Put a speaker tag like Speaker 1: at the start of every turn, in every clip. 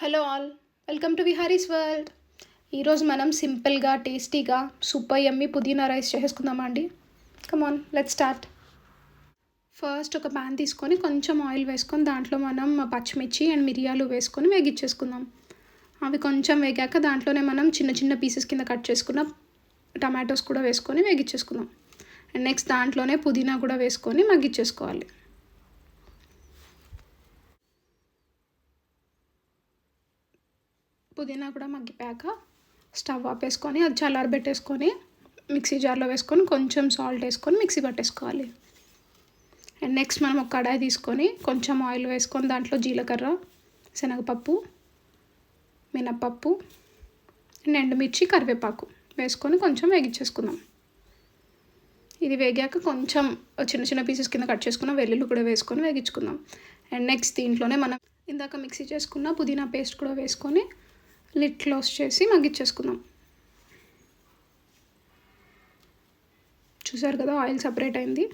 Speaker 1: Hello all, welcome to Vihari's world. ఈరోజు మనం సింపుల్గా టేస్టీగా సూపర్ యమ్మీ పుదీనా రైస్ చేసుకుందామా అండి. కమాన్, లెట్స్ స్టార్ట్. ఫస్ట్ ఒక ప్యాన్ తీసుకొని కొంచెం ఆయిల్ వేసుకొని దాంట్లో మనం పచ్చిమిర్చి అండ్ మిరియాలు వేసుకొని వేగిచ్చేసుకుందాం. అవి కొంచెం వేగాక దాంట్లోనే మనం చిన్న చిన్న పీసెస్ కింద కట్ చేసుకున్న టమాటోస్ కూడా వేసుకొని వేగిచ్చేసుకుందాం. అండ్ నెక్స్ట్ దాంట్లోనే పుదీనా కూడా వేసుకొని మగ్గిచ్చేసుకోవాలి. పుదీనా కూడా మగ్గిపోయాక స్టవ్ ఆపేసుకొని అది చల్లారబెట్టేసుకొని మిక్సీ జార్లో వేసుకొని కొంచెం సాల్ట్ వేసుకొని మిక్సీ పట్టేసుకోవాలి. అండ్ నెక్స్ట్ మనం ఒక కడాయి తీసుకొని కొంచెం ఆయిల్ వేసుకొని దాంట్లో జీలకర్ర, శనగపప్పు, మినప్పప్పు అండ్ ఎండుమిర్చి, కరివేపాకు వేసుకొని కొంచెం వేగించేసుకుందాం. ఇది వేగాక కొంచెం చిన్న చిన్న పీసెస్ కింద కట్ చేసుకున్న వెల్లుల్లి కూడా వేసుకొని వేగించుకుందాం. అండ్ నెక్స్ట్ దీంట్లోనే మనం ఇందాక మిక్సీ చేసుకున్న పుదీనా పేస్ట్ కూడా వేసుకొని లిడ్ క్లోజ్ చేసి మగ్గిచ్చేసుకుందాం. చూసారు కదా, ఆయిల్ సపరేట్ అయింది.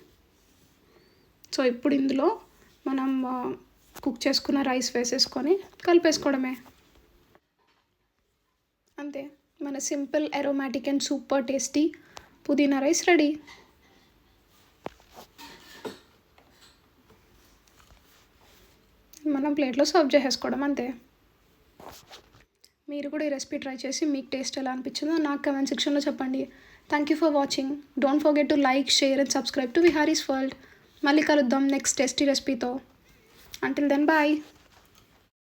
Speaker 1: సో ఇప్పుడు ఇందులో మనం కుక్ చేసుకున్న రైస్ వేసేసుకొని కలిపేసుకోవడమే. అంతే, మన simple aromatic and super tasty పుదీనా రైస్ రెడీ. మనం ప్లేట్లో సర్వ్ చేసేసుకోవడం అంతే. మీరు కూడా ఈ రెసిపీ ట్రై చేసి మీకు టేస్ట్ ఎలా అనిపించిందో నాకు కమెంట్ సెక్షన్లో చెప్పండి. Thank you for watching. Don't forget to like, share and subscribe to Vihari's world. మళ్ళీ కలుద్దాం నెక్స్ట్ టేస్టీ రెసిపీతో. Until then bye.